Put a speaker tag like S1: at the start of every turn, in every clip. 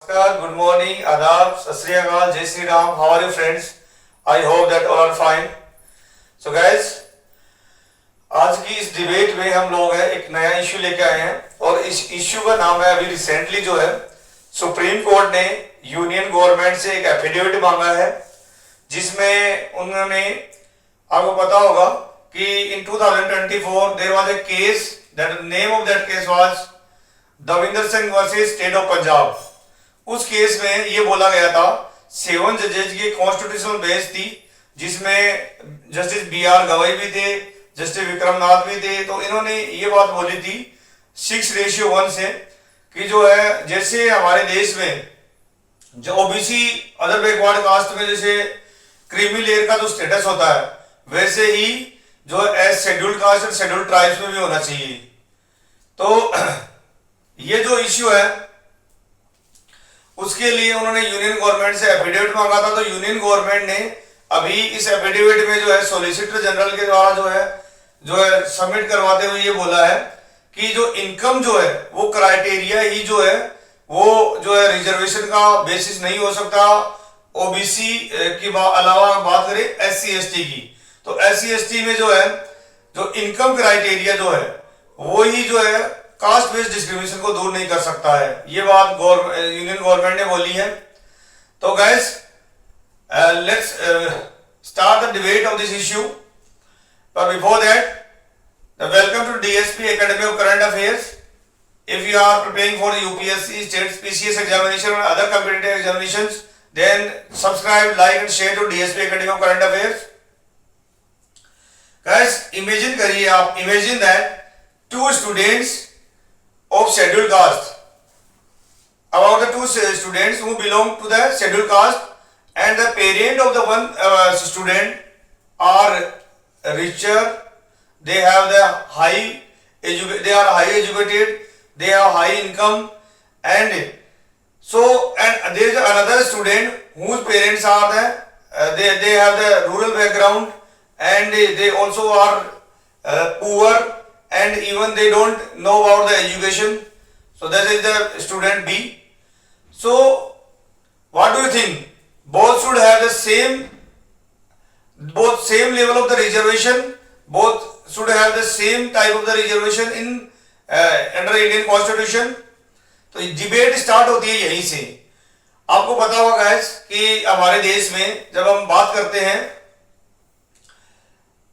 S1: नमस्कार, good morning, आदाब, सत श्री अकाल, जय Shri Ram. How are you friends? I hope that all are fine. So guys, आज की इस डिबेट में हम लोग एक नया इश्यू लेके आए हैं और इस इश्यू का नाम है, अभी रिसेंटली जो है सुप्रीम कोर्ट ने यूनियन गवर्नमेंट से एक एफिडेविट मांगा है जिसमें उन्होंने, आपको पता होगा कि in 2024 there was a case, that name of that case was Davinder Singh versus state of Punjab. उस केस में ये बोला गया था 7 जजेज की कॉन्स्टिट्यूशनल बेंच थी जिसमें जस्टिस BR गवई भी थे, जस्टिस विक्रमनाथ भी थे। तो इन्होंने ये बात बोली थी 6:1 से कि जो है जैसे हमारे देश में जो ओबीसी अदर बैकवर्ड कास्ट में जैसे क्रीमी लेयर का जो स्टेटस होता है वैसे ही जो एज शेड्यूल्ड कास्ट और शेड्यूल्ड ट्राइब्स में भी होना चाहिए। तो ये जो इश्यू है उसके लिए उन्होंने यूनियन गवर्नमेंट से एफिडेविट मांगा था। तो यूनियन गवर्नमेंट ने अभी इस एफिडेविट में जो है सॉलिसिटर जनरल के द्वारा जो है सबमिट करवाते हुए ये बोला है कि जो इनकम जो है वो क्राइटेरिया ही जो है वो जो है रिजर्वेशन का बेसिस नहीं हो सकता। ओबीसी की अलावा बात करें SC ST की, तो SC ST में जो है जो इनकम क्राइटेरिया जो है वो ही जो है कास्ट बेस्ड डिस्क्रिमिनेशन को दूर नहीं कर सकता है। ये बात यूनियन गवर्नमेंट ने बोली है। तो guys, let's start the debate of this issue, but before that, welcome to DSP Academy of Current Affairs. If you are preparing for the UPSC, State PCS examination or other competitive examinations, then subscribe, like and share to DSP Academy of Current Affairs. Guys, imagine करिए आप, imagine that two students of scheduled caste, about the two students who belong to the scheduled caste, and the parent of the one student are richer, they have the they are high educated, they have high income, and there is another student whose parents are they have the rural background, and they also are poor, and even they don't know about the education. So that is the student B. So what do you think? Both should have the same level of the reservation, both should have the same type of the reservation in under Indian Constitution. तो debate start होती है यहीं से। आपको पता होगा guys कि हमारे देश में जब हम बात करते हैं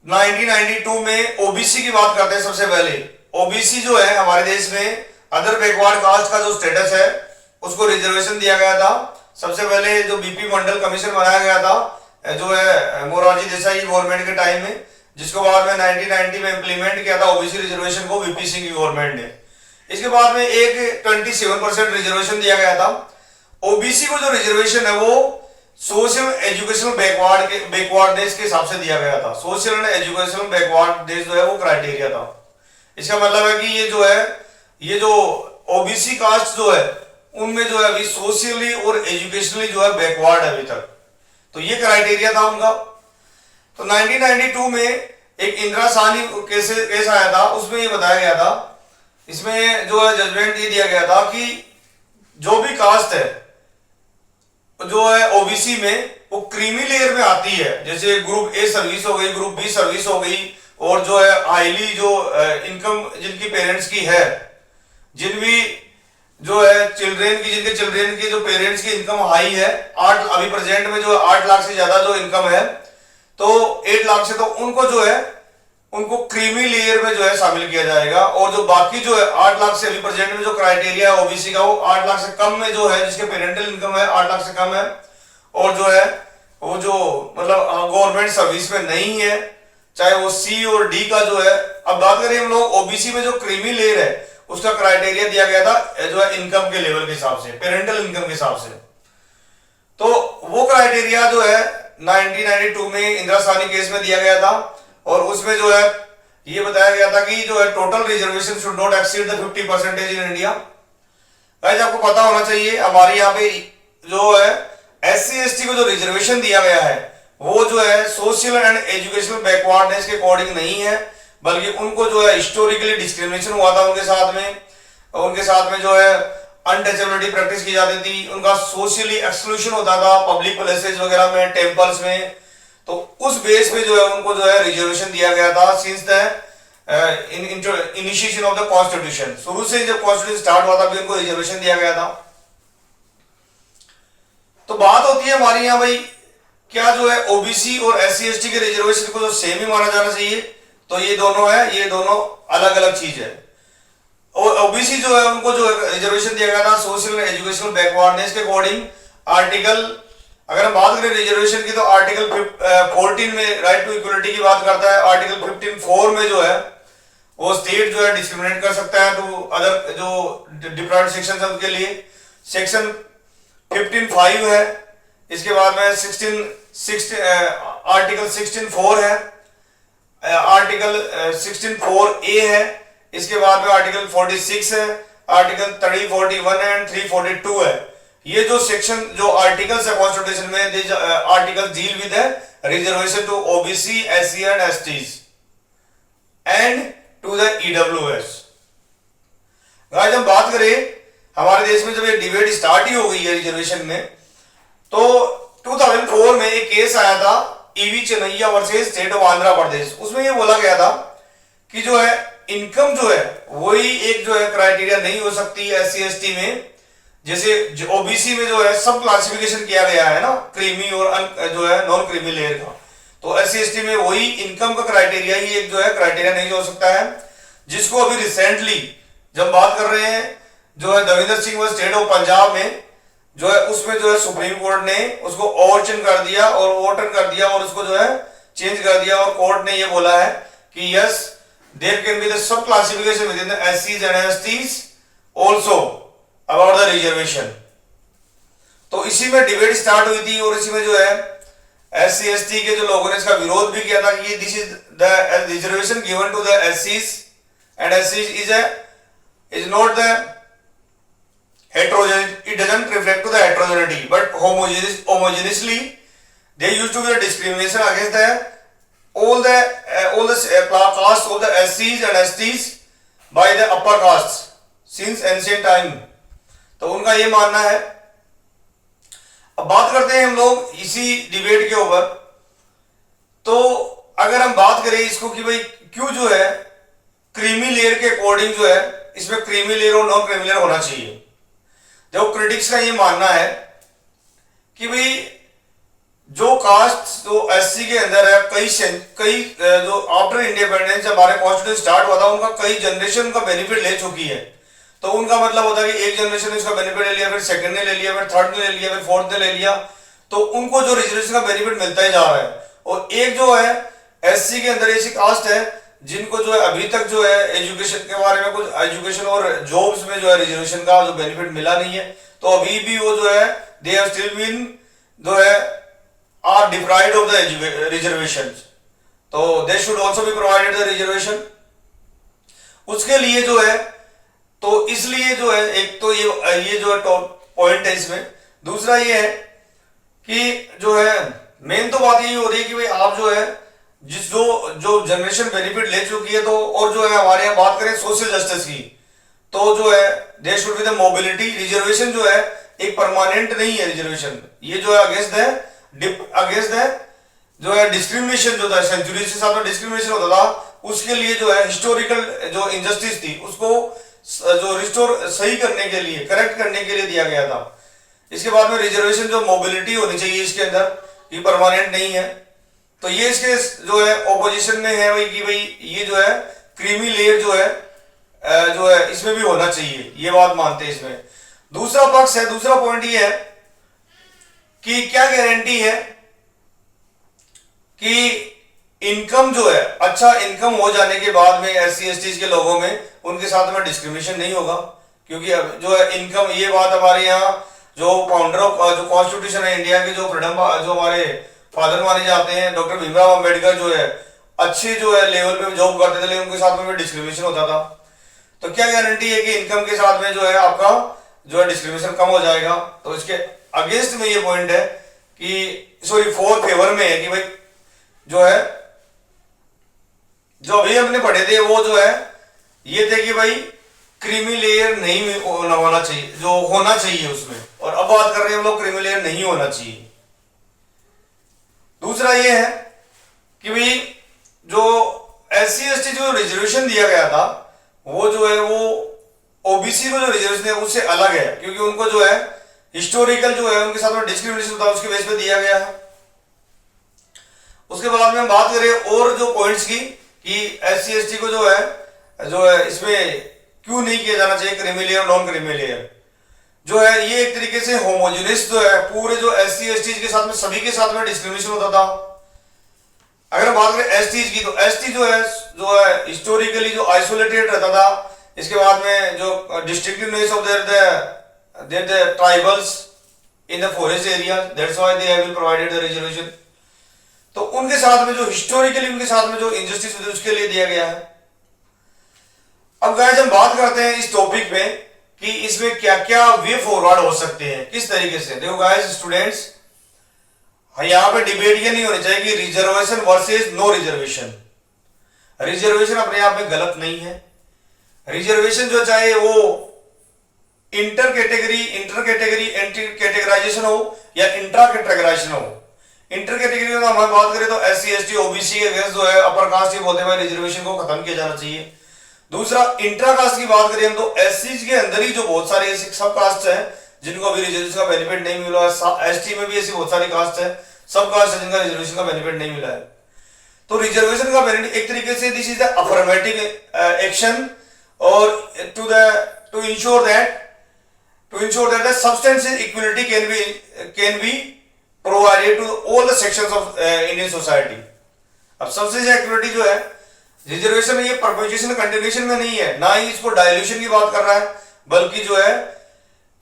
S1: 1992 में ओबीसी की बात करते हैं, सबसे पहले ओबीसी जो है हमारे देश में अदर बैकवर्ड कास्ट का जो स्टेटस है उसको रिजर्वेशन दिया गया था। सबसे पहले जो बीपी मंडल कमीशन बनाया गया था जो है मोरारजी देसाई गवर्नमेंट के टाइम में, जिसको बाद में 1990 में इंप्लीमेंट किया था ओबीसी रिजर्वेशन को वीपी सिंह की गवर्नमेंट ने। इसके बाद में एक 27% रिजर्वेशन दिया गया था। ओबीसी को जो रिजर्वेशन है वो सोशल एजुकेशनल बैकवर्डनेस के हिसाब से दिया गया था। सोशल एंड एजुकेशनल बैकवर्डनेस जो है वो क्राइटेरिया था। इसका मतलब है कि ये जो ओबीसी कास्ट जो है उनमें जो है अभी सोशली और एजुकेशनली जो है बैकवर्ड है अभी तक। तो ये क्राइटेरिया था उनका। तो 1992 में एक इंदिरा साहनी केस आया था, उसमें ये बताया गया था, इसमें जो है जजमेंट ये दिया गया था कि जो भी कास्ट है जो है ओबीसी में वो क्रीमी लेयर में आती है, जैसे ग्रुप A सर्विस हो गई, ग्रुप B सर्विस हो गई, और जो है हाईली जो इनकम जिनकी पेरेंट्स की है, जिन भी जो है जिनके चिल्ड्रेन की जो पेरेंट्स की इनकम हाई है, 8 अभी प्रेजेंट में जो 8 लाख से ज्यादा जो इनकम है, तो 8 लाख से, तो उनको जो है उनको क्रीमी लेयर में जो है शामिल किया जाएगा। और जो बाकी जो है 8 लाख से अभी प्रेजेंट में जो क्राइटेरिया है ओबीसी का वो 8 लाख से कम में जो है, जिसके पेरेंटल इनकम है 8 लाख से कम है, और जो है वो जो मतलब गवर्नमेंट सर्विस में नहीं है, चाहे वो C और D का जो है। अब बात करें हम लोग ओबीसी में जो क्रीमी लेयर है उसका क्राइटेरिया दिया गया था जो है इनकम के लेवल के हिसाब से, पेरेंटल इनकम के हिसाब से। तो वो क्राइटेरिया जो है 1992 में इंदिरा साहनी केस में दिया गया था, और उसमें जो है ये बताया गया था कि जो है total reservation should not exceed the 50% in India. Guys, आपको पता होना चाहिए हमारे यहाँ पे जो है SC ST को जो रिजर्वेशन दिया गया है वो जो है सोशल एंड एजुकेशनल बैकवर्डनेस के अकॉर्डिंग नहीं है, बल्कि उनको जो है हिस्टोरिकली डिस्क्रिमिनेशन हुआ था उनके साथ में जो है अनटचेबिलिटी प्रैक्टिस की जाती थी, उनका सोशली एक्सक्लूशन होता था पब्लिक प्लेसेस वगैरह में, टेम्पल्स में। तो उस बेस पे जो है उनको जो है रिजर्वेशन दिया गया था since the initiation of the constitution. शुरू से जब कॉन्स्टिट्यूशन स्टार्ट हुआ था भी उनको रिजर्वेशन दिया गया था। तो बात होती है हमारी यहाँ भाई, क्या जो है ओबीसी और एससी एसटी के रिजर्वेशन को जो सेम ही माना जाना चाहिए? तो ये दोनों है, ये दोनों अलग अलग चीज है। और ओबीसी जो है उनको जो रिजर्वेशन दिया गया था सोशल एंड एजुकेशनल बैकवर्डनेस के अकॉर्डिंग। आर्टिकल, अगर हम बात करें रिजर्वेशन की, तो आर्टिकल 14 में राइट टू इक्वलिटी की बात करता है। आर्टिकल 15(4) में जो है वो स्टेट जो है डिस्क्रिमिनेट कर सकता है टू अदर जो डिप्राइव्ड सेक्शन है उनके लिए। सेक्शन 15(5) है। इसके बाद में आर्टिकल 16(4) है, आर्टिकल 16(4)(a) है। इसके बाद में आर्टिकल 46 है, आर्टिकल 30, 41 एंड 342 है। ये जो सेक्शन जो आर्टिकल्स है कॉन्स्टिट्यूशन में, article deal with reservation to OBC, SC and STs and to the EWS. Guys हम बात करें हमारे देश में जब ये डिबेट स्टार्ट ही हो गई है रिजर्वेशन में, तो 2004 में एक केस आया था EV Chinnaiah versus state of Andhra Pradesh. उसमें ये बोला गया था कि जो है इनकम जो है वही एक जो है क्राइटेरिया नहीं हो सकती एससी एसटी में। जैसे ओबीसी में जो है सब क्लासिफिकेशन किया गया है ना, क्रीमी और जो है नॉन क्रीमी लेयर का, तो एससी एसटी में वही इनकम का क्राइटेरिया ही एक जो है क्राइटेरिया नहीं हो सकता है। जिसको अभी रिसेंटली जब बात कर रहे हैं जो है दविंदर सिंह व स्टेट ऑफ पंजाब में जो है, उसमें जो है सुप्रीम कोर्ट ने उसको ओवरटर्न कर दिया और उसको जो है चेंज कर दिया। और कोर्ट ने ये बोला है कि yes there can be the sub classification within the एससीज and STs also about the reservation. तो इसी में डिबेट स्टार्ट हुई थी और इसी में जो है एससी एसटी के जो लोगों ने इसका विरोध भी किया था कि this is the reservation given to the एससीज and STs is not the heterogeneity, it doesn't reflect to the heterogeneity but homogeneously they used to be a discrimination against the all the caste of the SCs and STs by the upper castes since ancient time। तो उनका ये मानना है। अब बात करते हैं हम लोग इसी डिबेट के ऊपर। तो अगर हम बात करें इसको कि भाई क्यों जो है क्रीमी लेयर के अकॉर्डिंग जो है इसमें क्रीमी लेयर और नॉन क्रीमी लेयर होना चाहिए। देखो क्रिटिक्स का ये मानना है कि भाई जो कास्ट जो एससी के अंदर है, कई जो आफ्टर इंडिपेंडेंस हमारे कॉन्स्टिट्यूशन स्टार्ट हुआ था उनका कई जनरेशन का बेनिफिट ले चुकी है। तो उनका मतलब होता है कि एक जनरेशन ने इसका बेनिफिट ले लिया, फिर सेकंड ने ले लिया, फिर थर्ड ने ले लिया, फिर फोर्थ ने ले लिया, तो उनको जो रिजर्वेशन का बेनिफिट मिलता ही जा रहा है। और एक जो है एससी के अंदर ऐसी कास्ट है जिनको जो है अभी तक जो है एजुकेशन के बारे में कुछ एजुकेशन और जॉब्स में जो है रिजर्वेशन का जो बेनिफिट मिला नहीं है। तो अभी भी वो जो है दे हैव स्टिल बीन जो है are deprived of the reservation, तो they should also be provided the reservation. उसके लिए जो है तो इसलिए जो है एक तो ये जो है पॉइंट है इसमें। दूसरा ये है कि जो है मेन तो बात यही हो रही है कि भाई आप जो है जिस जो जनरेशन बेनिफिट ले चुकी है, तो और जो है हमारे यहाँ बात करें सोशल जस्टिस की, तो जो है there should be the mobility. Reservation जो है एक परमानेंट नहीं है रिजर्वेशन, ये जो है अगेंस्ट द जो है डिस्क्रिमिनेशन जो था सेंचुरी के साथ में डिस्क्रिमिनेशन होता था, उसके लिए जो है हिस्टोरिकल जो इनजस्टिस थी उसको जो रिस्टोर सही करने के लिए, करेक्ट करने के लिए दिया गया था। इसके बाद में रिजर्वेशन जो मोबिलिटी होनी चाहिए इसके अंदर, ये परमानेंट नहीं है। तो ये इसके जो है ऑपोजिशन में है भाई कि भाई ये जो है क्रीमी लेयर जो है इसमें भी होना चाहिए, ये बात मानते हैं इसमें। दूसरा पक्ष है, दूसरा पॉइंट ये है कि क्या गारंटी है कि इनकम जो है अच्छा इनकम हो जाने के बाद में एससी एसटी के लोगों में उनके साथ में डिस्क्रिमिनेशन नहीं होगा। क्योंकि अब जो है इनकम, ये बात हमारे यहाँ जो फाउंडर ऑफ जो कॉन्स्टिट्यूशन है इंडिया के, जो फ्रीडम जो हमारे फादर माने जाते हैं डॉक्टर भीमराव अंबेडकर, जो है अच्छे जो है लेवल पे जॉब करते थे, लेकिन उनके साथ में भी डिस्क्रिमिनेशन होता था। तो क्या गारंटी है कि इनकम के साथ में जो है आपका जो है डिस्क्रिमिनेशन कम हो जाएगा? तो इसके अगेंस्ट में ये पॉइंट है कि सॉरी फोर फेवर में है कि भाई जो है जो अभी हमने पढ़े थे वो जो है ये थे कि भाई क्रीमी लेयर नहीं होना चाहिए, जो होना चाहिए उसमें। और अब बात कर रहे हैं हम लोग क्रीमी लेयर नहीं होना चाहिए। दूसरा ये है कि भाई जो SC/ST जो रिजर्वेशन दिया गया था वो जो है वो ओबीसी को जो रिजर्वेशन है उससे अलग है, क्योंकि उनको जो है हिस्टोरिकल जो है उनके साथ में डिस्क्रिमिनेशन होता है उसके बेस पे दिया गया है। उसके बाद में हम बात करें और जो पॉइंट्स की कि SC/ST को जो है इसमें क्यों नहीं किया जाना चाहिए क्रीमी लेयर और नॉन क्रीमी लेयर, जो है ये एक तरीके से होमोजेनियस जो है पूरे जो SC/ST के साथ में सभी के साथ में डिस्क्रिमिनेशन होता था। अगर हम बात करें एसटीज की, तो एसटी जो है हिस्टोरिकली जो आइसोलेटेड रहता था, इसके बाद में जो distinctiveness of their tribals in the forest area, that's why they have provided the reservation. तो उनके साथ में जो हिस्टोरिकली उनके साथ में जो इंजस्टिस होती है उसके लिए दिया गया है। अब गाइस हम बात करते हैं इस टॉपिक पे कि इसमें क्या क्या वे फॉरवर्ड हो सकते हैं, किस तरीके से। देखो गाइस स्टूडेंट्स, यहां पे डिबेट ये नहीं होनी चाहिए कि reservation versus no reservation. Reservation अपने आप में गलत नहीं है। रिजर्वेशन जो चाहे वो इंटर कैटेगरी एंटी कैटेगराइजेशन हो या इंट्रा कैटेगराइजेशन हो। इंटर कैटेगरी में हम बात करें तो SC/ST OBC के अगेंस्ट जो है अपर कास्ट ये बोलते हैं रिजर्वेशन को खत्म किया जाना चाहिए। दूसरा इंट्रा कास्ट की बात करें हम तो SC के अंदर ही जो बहुत सारे ऐसे सब कास्ट है जिनको अभी रिजर्वेशन का बेनिफिट नहीं मिला है। ST में भी ऐसी बहुत सारी कास्ट है, सब कास्ट है जिनका रिजर्वेशन का बेनिफिट नहीं मिला है। तो रिजर्वेशन का बेनिफिट एक तरीके से this is the affirmative action और to ensure that the substantial equality can be provided to all the sections of Indian society। अब substantial equality जो है रिजर्वेशन में ये परपेचुएशन कंटिन्यूएशन में नहीं है, ना ही इसको डायल्यूशन की बात कर रहा है, बल्कि जो है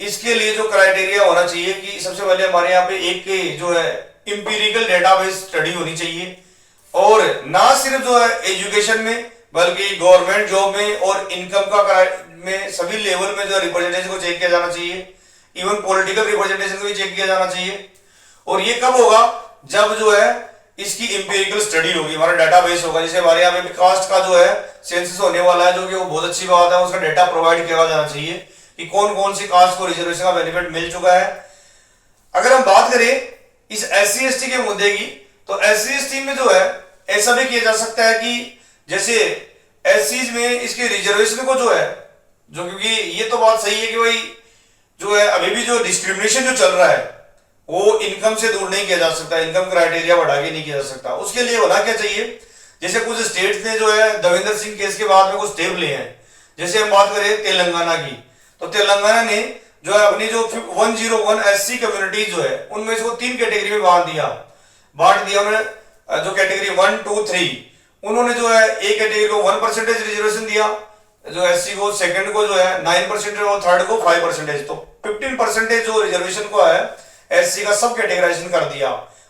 S1: इसके लिए जो क्राइटेरिया होना चाहिए कि सबसे पहले हमारे यहाँ पे एक जो है इंपीरिकल डेटाबेस स्टडी होनी चाहिए। और ना सिर्फ जो है एजुकेशन में बल्कि गवर्नमेंट जॉब में और इनकम का में सभी लेवल में जो रिप्रेजेंटेशन को चेक किया जाना चाहिए। इवन पॉलिटिकल रिप्रेजेंटेशन को भी चेक किया जाना चाहिए। और ये कब होगा, जब जो है इसकी इंपीरिकल स्टडी होगी, हमारा डेटाबेस होगा। जैसे हमारे यहाँ पे कास्ट का जो है सेंसस होने वाला है, जो कि वो बहुत अच्छी बात है, उसका डेटा प्रोवाइड किया जाना चाहिए कि कौन कौन सी कास्ट को रिजर्वेशन का बेनिफिट मिल चुका है। अगर हम बात करें इस SC/ST के मुद्दे की, तो SC/ST में जो है ऐसा भी किया जा सकता है कि जैसे SCs में इसके रिजर्वेशन को जो है क्योंकि ये तो बात सही है कि भाई जो है अभी भी जो डिस्क्रिमिनेशन जो चल रहा है वो इनकम से दूर नहीं किया जा सकता, इनकम क्राइटेरिया बढ़ा के नहीं किया जा सकता। उसके लिए होना क्या चाहिए, जैसे कुछ स्टेट्स ने जो है दविंदर सिंह केस के बाद में कुछ स्टेप लिए हैं। जैसे हम बात करें तेलंगाना की, तो तेलंगाना ने जो है अपनी जो 101 SC कम्युनिटी जो है उनमें इसको 3 कैटेगरी में बांट दिया उन्होंने। जो कैटेगरी 1, 2, 3 उन्होंने जो है एक कैटेगरी को 1% रिजर्वेशन दिया जो SC को, सेकंड को जो है 9% और थर्ड को 5%। तो 15% जो रिजर्वेशन को है SC का सब कैटेगराइजेशन कर दिया।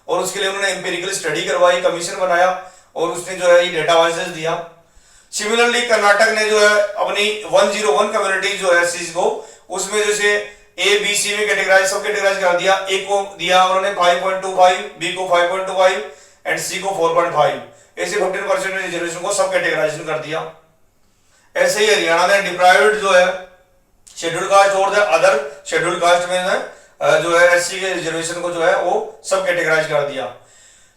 S1: और उसके लिए उन्होंने एम्पिरिकल स्टडी करवाई, कमीशन बनाया और उसने जो है ये डेटा वाइजेस दिया। सिमिलरली कर्नाटक ने जो है अपनी 101 कम्युनिटी जो है SC को उसमें जैसे A, B, C में कैटेगराइज सब कैटेगराइज कर दिया। A को दिया उन्होंने 5.25, B को 5.25 एंड C को 4.5। ऐसे 15% रिजर्वेशन को सब कैटेगराइजेशन कर दिया। ऐसे ही हरियाणा ने डिप्राइव्ड जो है शेड्यूल कास्ट और अदर शेड्यूल कास्ट में जो है SC के रिजर्वेशन को जो है वो सब कैटेगराइज कर दिया।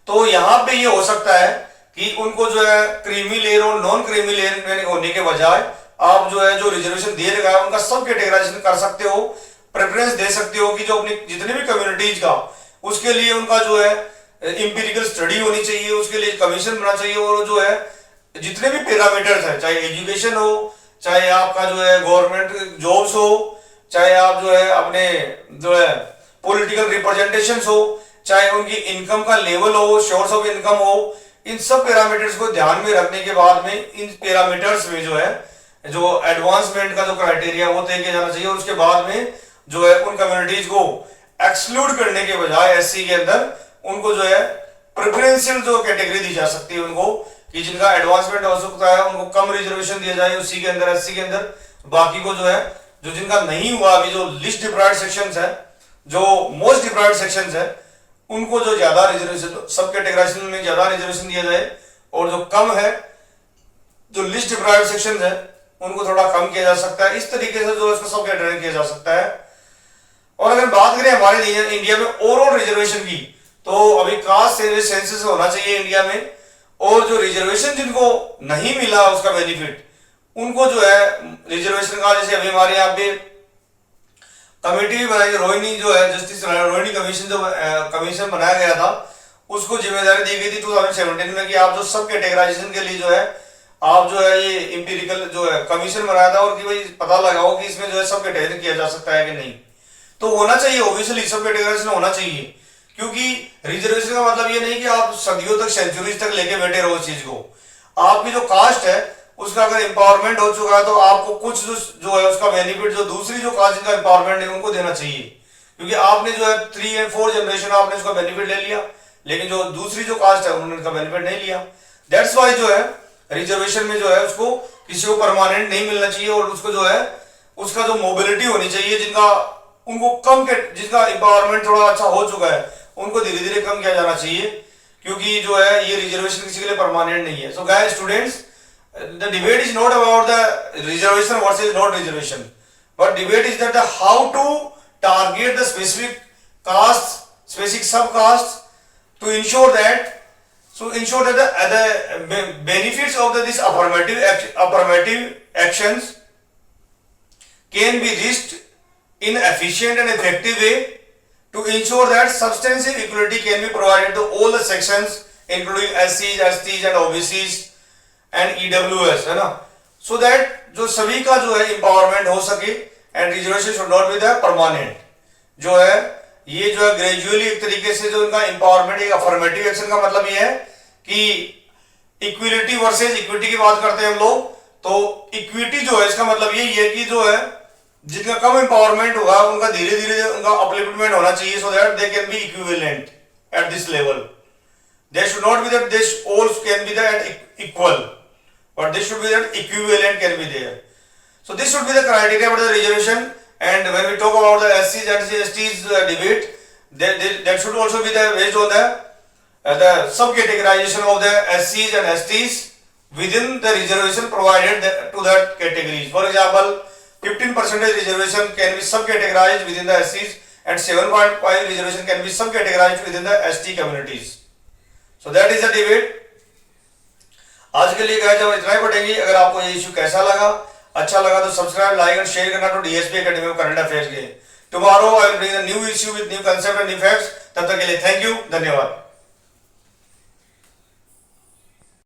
S1: तो यहाँ पे ये हो सकता है कि उनको जो है क्रीमी लेयर और नॉन क्रीमी लेयर में होने के बजाय आप जो है जो रिजर्वेशन दे रखा है उनका सब कैटेगराइजेशन कर सकते हो, प्रेफरेंस दे सकते हो कि जो अपनी जितने भी कम्युनिटीज का उसके लिए उनका जो है इंपीरिकल स्टडी होनी चाहिए, उसके लिए कमीशन बनना चाहिए। और जो है जितने भी पैरामीटर्स है, चाहे एजुकेशन हो, चाहे आपका जो है गवर्नमेंट जॉब्स हो, चाहे आप जो है अपने जो है पॉलिटिकल रिप्रेजेंटेशन हो, चाहे उनकी इनकम का लेवल हो, सोर्स ऑफ इनकम हो, इन सब पैरामीटर्स को ध्यान में रखने के बाद में इन पैरामीटर्स में जो है जो एडवांसमेंट का जो क्राइटेरिया वो तय किया जाना चाहिए। और उसके बाद में जो है उन कम्युनिटीज को एक्सक्लूड करने के बजाय SC के अंदर उनको जो है प्रेफरेंशियल जो कैटेगरी दी जा सकती है उनको, कि जिनका एडवांसमेंट हो सकता है उनको कम रिजर्वेशन दिया जाए उसी के अंदर SC के अंदर। बाकी को जो है जो जिनका नहीं हुआ अभी जो लिस्ट डिप्राइव्ड सेक्शंस है, जो मोस्ट डिप्राइव्ड सेक्शंस है, उनको जो ज्यादा रिजर्वेशन सब कैटेगराइजेशन में ज्यादा रिजर्वेशन दिया जाए। और जो कम है जो लिस्ट डिप्राइव्ड सेक्शंस है उनको थोड़ा कम किया जा सकता है। इस तरीके से जो इसको सब कैटेगरी किया जा सकता है। और अगर बात करें हमारे इंडिया में ओवरऑल रिजर्वेशन की, तो अभी कास्ट सेंसस होना चाहिए इंडिया में, और जो रिजर्वेशन जिनको नहीं मिला उसका बेनिफिट, उनको जो है रिजर्वेशन का, जैसे अभी हमारे यहाँ पे कमेटी भी बनाई, रोहिणी जो है जस्टिस रोहिणी कमीशन जो कमीशन बनाया गया था, उसको जिम्मेदारी दी गई थी 2017 में कि आप जो सब कैटेगराइजेशन के लिए जो है आप जो है ये इंपीरिकल जो है कमीशन बनाया था, और कि भाई पता लगाओ कि इसमें जो है सब कैटेगरी किया जा सकता है कि नहीं। तो होना चाहिए, ऑब्वियसली सब कैटेगराइजेशन होना चाहिए, क्योंकि रिजर्वेशन का मतलब ये नहीं कि आप सदियों तक सेंचुरीज तक लेके बैठे रहो इस चीज को। आपकी जो कास्ट है उसका अगर एम्पावरमेंट हो चुका है तो आपको कुछ जो है उसका बेनिफिट जो दूसरी जो कास्ट का एम्पावरमेंट है उनको देना चाहिए, क्योंकि आपने जो है 3 या 4 जनरेशन आपने उसका बेनिफिट ले लिया, लेकिन जो दूसरी जो कास्ट है उन्होंने उसका बेनिफिट नहीं लिया। दैट्स वाई जो है रिजर्वेशन में जो है उसको किसी को परमानेंट नहीं मिलना चाहिए, और उसको जो है उसका जो मोबिलिटी होनी चाहिए, जिनका उनको कम जिसका एम्पावरमेंट थोड़ा अच्छा हो चुका है उनको धीरे धीरे कम किया जाना चाहिए, क्योंकि जो है ये रिजर्वेशन किसी के लिए परमानेंट नहीं है। So guys students, the debate is not about the reservation versus not reservation, but debate is that how to target the specific caste, specific subcaste to ensure that the benefits of this affirmative actions can be reached in efficient and effective way to ensure that substantive equality can be provided to all the sections including SCs, STs and OBCs and EWS, है ना, so that जो सभी का जो है empowerment हो सके, and reservation should not be the permanent, जो है ये जो है ग्रेजुअली एक तरीके से जो इनका एम्पावरमेंट, एक अफर्मेटिव एक्शन का मतलब ये है कि इक्विलिटी वर्सेस इक्विटी की बात करते हैं हम लोग, तो इक्विटी जो है इसका मतलब यही है कि जो है जिनका कम एम्पावरमेंट होगा उनका धीरे धीरे उनका अपलिफ्टमेंट होना चाहिए, so that they can be equivalent at this level. They should not be that they all can be that equal, but this should be that equivalent can be there. So this should be the criteria for the reservation. And when we talk about the SCs and STs debate, that should also be the based on the sub-categorization of the SCs and STs within the reservation provided to that categories. For example, 15% reservation can be sub-categorized within the SCs, and 7.5 reservation can be sub-categorized within the ST communities. So that is the debate. आज के लिए guys हम इतना ही पढ़ेंगे। अगर आपको ये issue कैसा लगा, अच्छा लगा तो सब्सक्राइब, लाइक एंड शेयर करना to DSP academy of current affairs के। Tomorrow I will bring a new issue with new concept and new facts. तब तक के लिए थैंक यू, धन्यवाद।